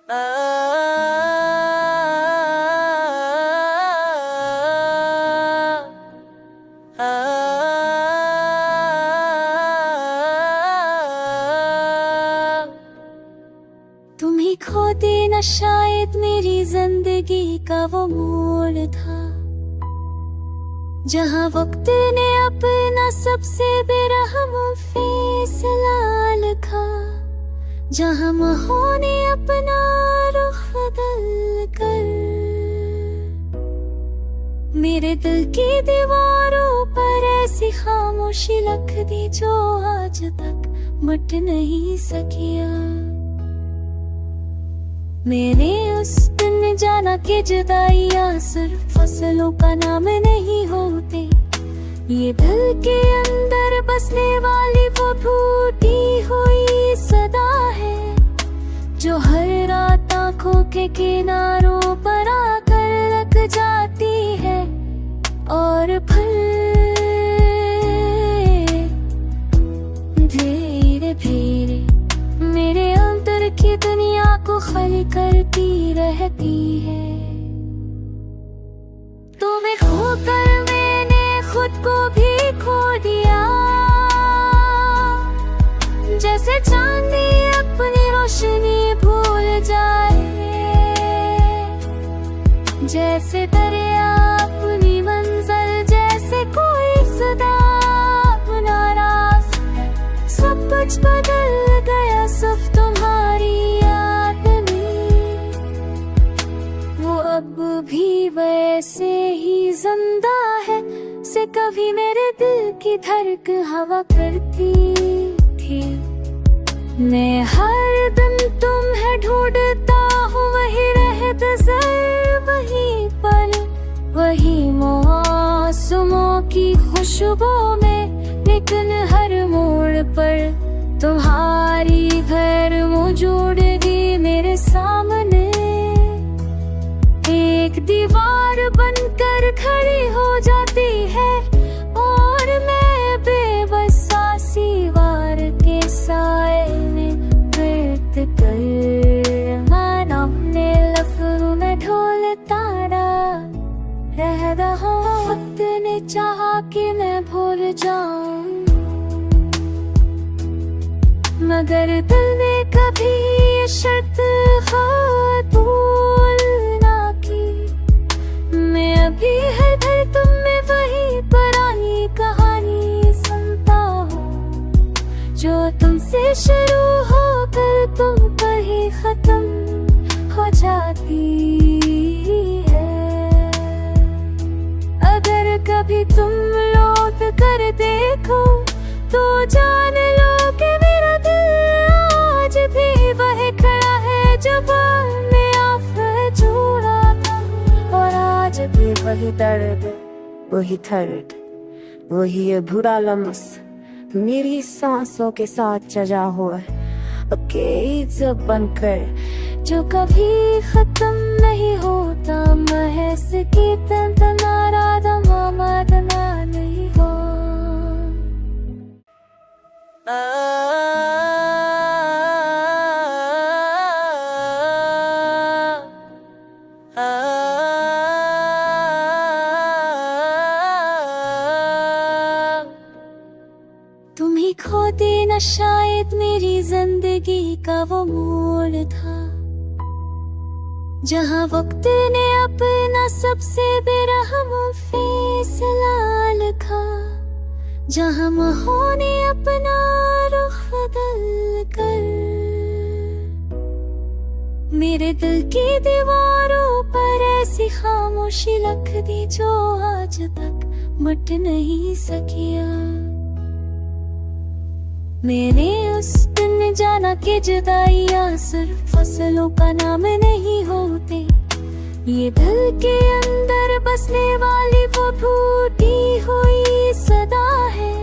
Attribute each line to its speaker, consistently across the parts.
Speaker 1: तुम ही खो देना शायद मेरी जिंदगी का वो मोड़ था, जहाँ वक्त ने अपना सबसे बेरहम फैसला लिखा, जहाँ माहौल ने अपना रुख बदल कर मेरे दिल की दीवारों पर ऐसी खामोशी लिख दी जो आज तक मिट नहीं सकिया। मैंने उस दिन जाना कि जुदाइयाँ सिर्फ फसलों का नाम नहीं होते, ये दिल के अंदर बसने वाली वो टूटी हुई सदा है, जो हर रात आँखों के किनारों पर आकर लग जाती है और फिर धीरे धीरे मेरे अंदर की दुनिया को खाली करती रहती है। तुम्हें खोकर मैंने खुद को भी खो दिया, जैसे चांदी अपनी रोशनी भूल जाए, जैसे दरिया अपनी मंजिल, जैसे कोई सदा अपना रास्ता। सब कुछ बदल गया सिर्फ तुम्हारी याद में, वो अब भी वैसे ही जिंदा है से कभी मेरे दिल की धड़क हवा करती थी। मैं हर दिन तुम्हें ढूंढता हूँ, वही रहत ज़र, वही पल, वही मौसमों की खुशबू में, लेकिन हर मोड़ पर तुम्हारी घर मौजूदगी मेरे सामने एक दीवार बनकर खड़ी हो जाती है, और मैं बेबसी वार के साए में वृत कर मैं अपने लफ्ज़ों में ढोलता रह रहा। वक्त ने चाहा कि मैं भूल जाऊं, मगर दिल ने कभी ये शर्त कबूल ना की। मैं अभी है घर तुम में वही पुरानी कहानी सुनता हूँ, जो तुमसे शुरू होकर तुम पर ही खत्म हो जाती है। अगर कभी तुम लौट कर देखो तो जान लो कि मेरा दिल आज भी वही खड़ा है जो में आप जोड़ा था, और आज भी वही दर्द, वही दर्द, वही ये बुरा लम्स मेरी सांसों के साथ सजा हुआ है, जब बनकर जो कभी खत्म नहीं होता, महस की तना राधा मामदना नहीं हो। तुम ही खो देना शायद मेरी जिंदगी का वो मोड़ था, जहाँ वक्त ने अपना सबसे बेरहम फैसला लिखा, जहाँ माहौल ने अपना रुख बदल कर मेरे दिल की दीवारों पर ऐसी खामोशी लिख दी जो आज तक मिट नहीं सकिया। मैंने उस दिन जाना कि जुदाइयाँ सिर्फ फसलों का नाम नहीं होते, ये दिल के अंदर बसने वाली वो टूटी हुई सदा है,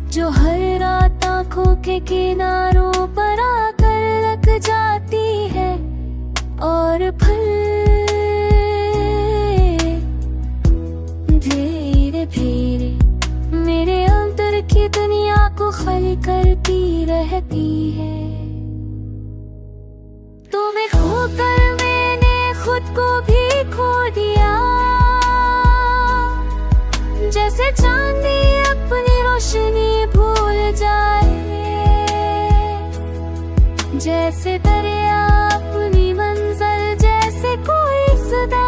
Speaker 1: जो हर रात आँखों के किनारों पर आकर लग जाती है और फिर धीरे धीरे मेरे अंदर की दुनिया को खाली करती रहती है। तुम्हें खुद को भी खो दिया। जैसे चांदी अपनी रोशनी भूल जाए, जैसे दरिया अपनी मंजिल, जैसे कोई सदा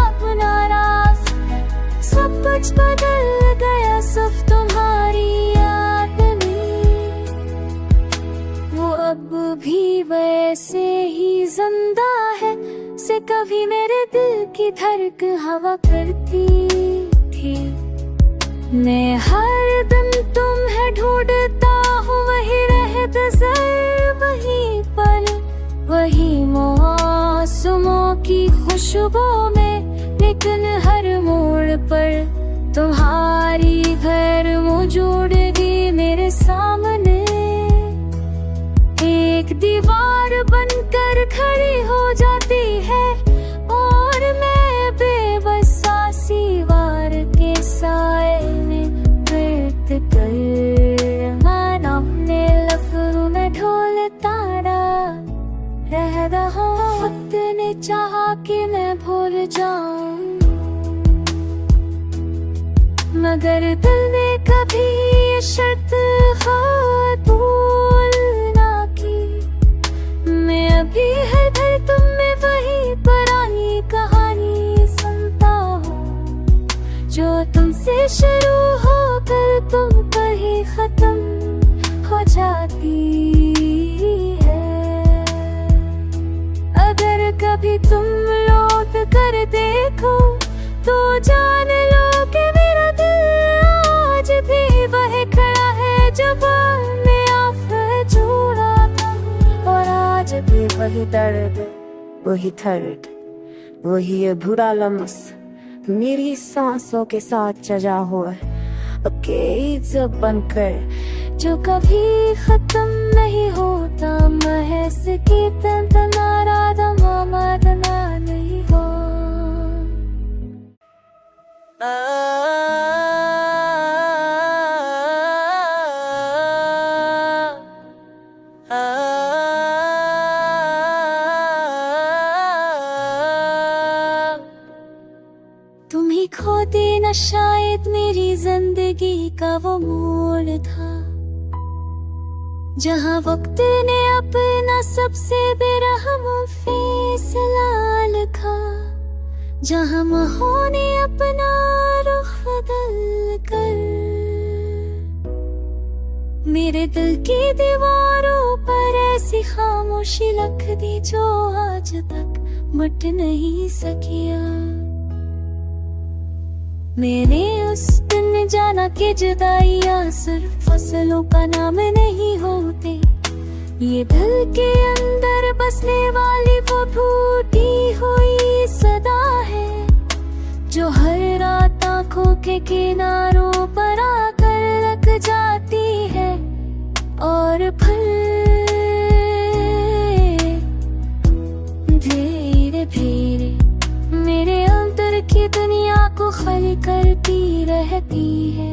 Speaker 1: अपना रास्ता। सब कुछ बदल गया सिर्फ तुम्हारी याद में। वो अब भी वैसे ही जिंदा है से कभी मेरे दिल की धड़कन हवा करती थी। मैं हर दिन तुम्हें ढूंढता हूँ, वही रहत ज़र, वही पल, वही मौसमों की खुशबू में। लेकिन हर मोड़ पर तुम्हारी गैर मौजूदगी मेरे सामने एक दीवार बनकर खड़ी हो जाती है। और मैं बेबस आसीवार के साए में वृत कर, मैं अपने लफ्ज़ों में ढोलता रह रहा। वक्त ने चाहा कि मैं भूल जाऊं, मगर दिल ने कभी ये शर्त कबूल ना की। मैं अभी हर घर तुम में वही पुरानी कहानी सुनता हूँ, जो तुमसे शुरू होकर तुम पर ही खत्म हो जाती है। अगर कभी तुम लौट कर देखो तो जान लो कि मेरा दिल आज भी वही खड़ा है जब मैं आप जोड़ा था। और आज भी वही दर्द, वही दर्द, वही ये बुरा लम्स मेरी सांसों के साथ सजा हुआ जब बनकर, जो कभी खत्म नहीं होता। महस की तना राधा मामदना नहीं हो। तुम ही खो देना शायद मेरी जिंदगी का वो मोड़ था, जहाँ वक्त ने अपना सबसे बेरहम फैसला लिखा। जहाँ माहौल ने अपना रुख बदल कर मेरे दिल की दीवारों पर ऐसी खामोशी रख दी, जो आज तक मिट नहीं सकिया। मैंने उस दिन जाना कि जुदाइयाँ सिर्फ फसलों का नाम नहीं होते। ये दिल के अंदर बसने वाली वो टूटी हुई सदा है, जो हर रात आँखों के किनारों पर आकर लग जाती है। और फिर धीरे धीरे मेरे अंदर की दुनिया को खाली करती रहती है।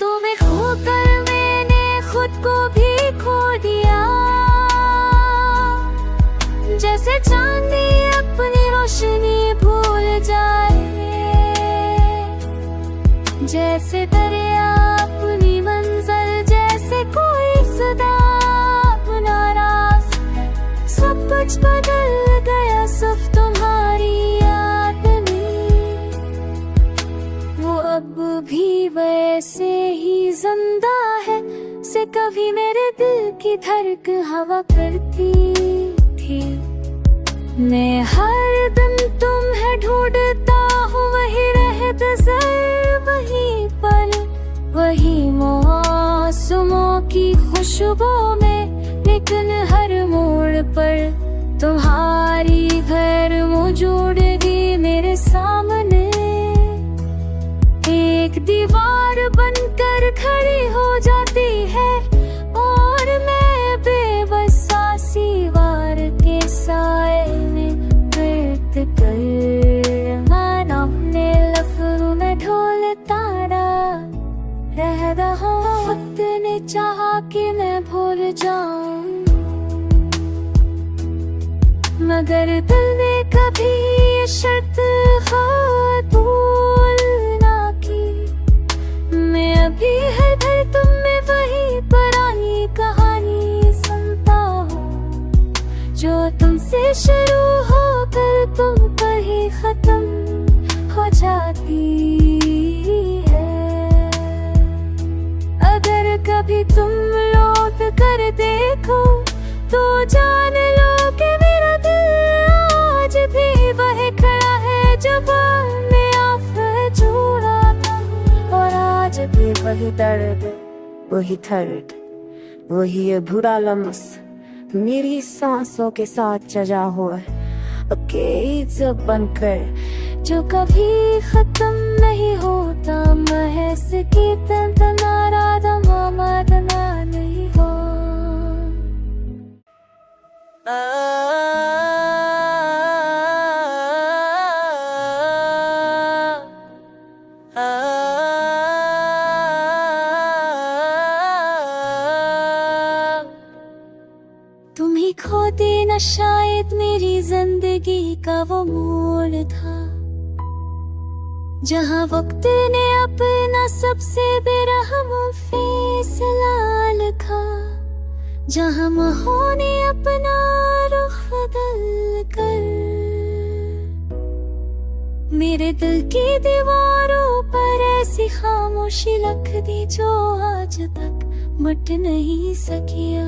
Speaker 1: तुम्हें खोकर मैंने खुद को भी खो दिया। जैसे चांदी अपनी रोशनी भूल जाए, जैसे दरिया अपनी मंजिल, जैसे कोई सदा अपना रास्ता। सब कुछ बदल गया सिर्फ तुम्हारी याद में। वो अब भी वैसे ही जिंदा है से कभी मेरे दिल की धड़कन हवा करती थी। मैं हर दिन तुम्हें ढूंढता हूँ, वही रहत ज़र, वही पल, वही मौसमों की खुशबू में। लेकिन हर मोड़ पर तुम्हारी गैर मौजूदगी मेरे सामने एक दीवार बनकर खड़ी हो जाती है। और मैं बेबस आसीवार के साए में वृत कर, मैं अपने लफ्ज़ों में ढोलता रह रहा। वक्त ने चाहा कि मैं भूल जाऊं, मगर दिल ने कभी ये शर्त कबूल ना की। मैं अभी हर घर तुम में वही पुरानी कहानी सुनता हूँ, जो तुमसे शुरू होकर तुम पर ही खत्म हो जाती है। अगर कभी तुम लौट कर देखो तो जान लो कि मेरा दिल आज भी वही खड़ा है जो ने आफत जोड़ा था। और आज भी वही दर्द, वही थर्ड, वही ये बुरा लम्स मेरी सांसों के साथ सजा हुआ है, जब बनकर जो कभी खत्म नहीं होता। महस की तना राधा मामदना नहीं हो। तुम ही खो देना शायद मेरी जिंदगी का वो मोड़ था, जहाँ वक्त ने अपना सबसे बेरहम फैसला लिखा, जहाँ माहौल ने अपना रुख बदल कर मेरे दिल की दीवारों पर ऐसी खामोशी रख दी जो आज तक मिट नहीं सकिया।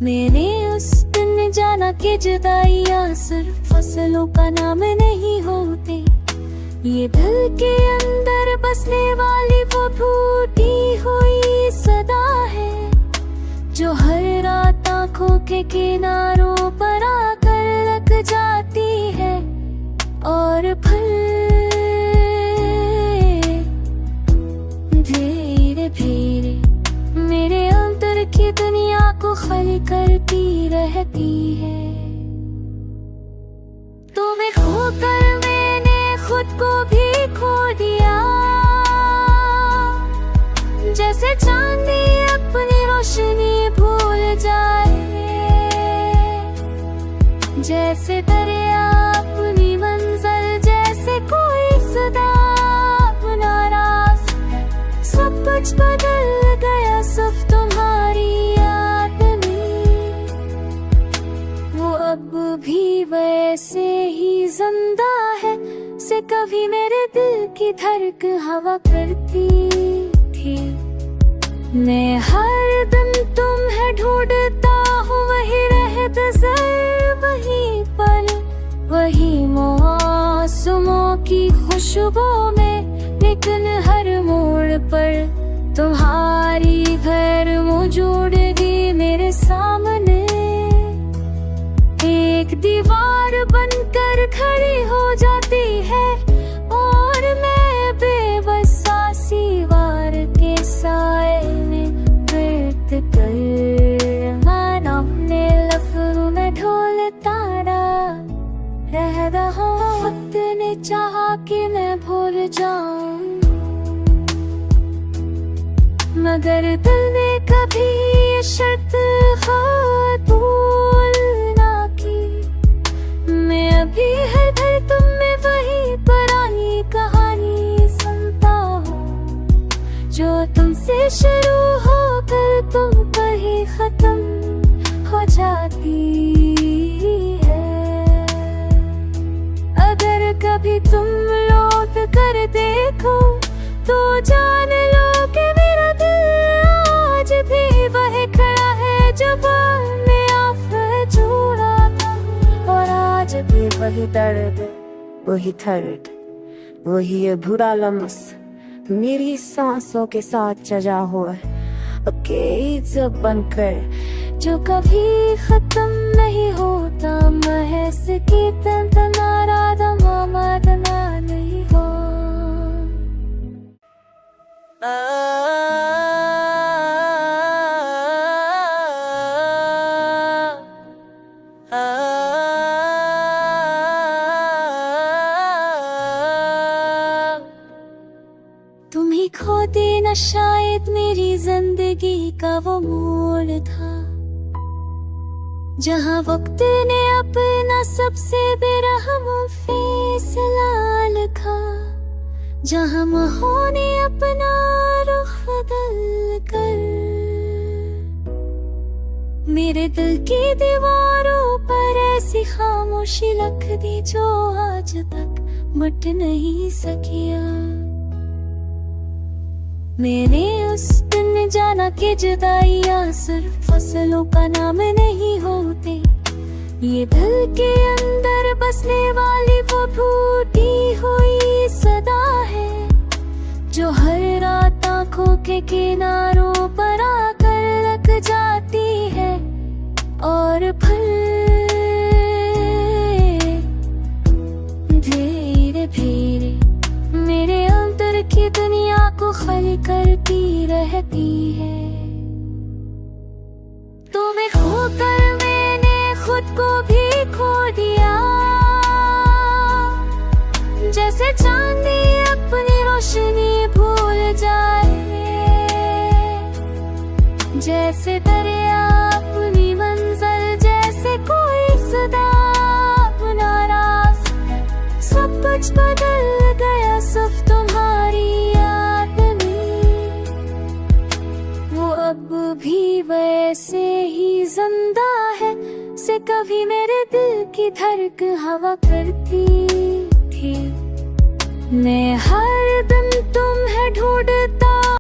Speaker 1: मैंने उस दिन जाना कि जुदाइयाँ सिर्फ फसलों का नाम नहीं होते, ये दिल के अंदर बसने वाली वो टूटी हुई सदा है, जो हर रात आँखों के किनारों पर आकर लग जाती है। और फिर धीरे धीरे मेरे अंदर की दुनिया को खाली करती रहती है। तुम्हें खोकर मैंने खुद को भी खो दिया, जैसे चांदी अपनी रोशनी भूल जाए, जैसे दरिया अपनी मंजिल, जैसे कोई सदा अपना रास्ता। सब कुछ बदल गया सिर्फ तुम्हारी याद में, वो अब भी वैसे ही जिंदा है से कभी मेरे दिल की धड़क हवा करती थी। मैं हर दिन तुम्हें ढूंढता हूँ, वही रहते सर, वही पल, वही मौसमों की खुशबू में, लेकिन हर मोड़ पर तुम्हारी गैर मौजूदगी मेरे सामने एक दीवार बनकर खड़ी हो जाती है। और मैं बेबसी वार के साए में वृत कर मैं अपने लफ्ज़ों में ढोलता रह रहा हूँ। वक्त ने चाहा कि मैं भूल जाऊं, मगर दिल ने कभी ये शर्त कबूल ना की। मैं अभी हर घर तुम में वही पुरानी कहानी सुनता हूँ, जो तुमसे शुरू होकर तुम पर ही खत्म हो जाती है। अगर कभी तुम लौट कर देखो तो जान लो कि मेरा दिल आज भी वही खड़ा है जो ने आफत जोड़ा था। और आज भी वही दर्द, वही थर्ड, वही ये बुरा लम्स मेरी सांसों के साथ सजा हुआ है, जब बनकर जो कभी खत्म नहीं होता। महस की तना राधा मामदना नहीं हो। तुम ही खो देना शायद मेरी जिंदगी का वो मोड़ था, जहाँ वक्त ने अपना सबसे बेरहम फैसला लिखा, जहाँ माहौल ने अपना रुख बदल कर मेरे दिल की दीवारों पर ऐसी खामोशी लिख दी जो आज तक मिट नहीं सकिया। मैंने उस दिन जाना कि जुदाइयाँ सिर्फ फसलों का नाम नहीं होते, ये दिल के अंदर बसने वाली वो टूटी हुई सदा है, जो हर रात आँखों के किनारों पर आकर लग जाती है और फिर धीरे धीरे मेरे अंदर की दुनिया को खाली करती रहती है। तुम्हें खोकर मैंने खुद को भी खो दिया, जैसे चांदी अपनी रोशनी भूल जाए, जैसे दरिया अपनी मंजिल, जैसे कोई सदा अपना रास्ता। सब कुछ बदल गया सिर्फ तुम्हारी याद में, वो अब भी वैसे ही जिंदा है से कभी मेरे दिल की धड़क हवा करती थी। मैं हर दिन तुम्हें ढूंढता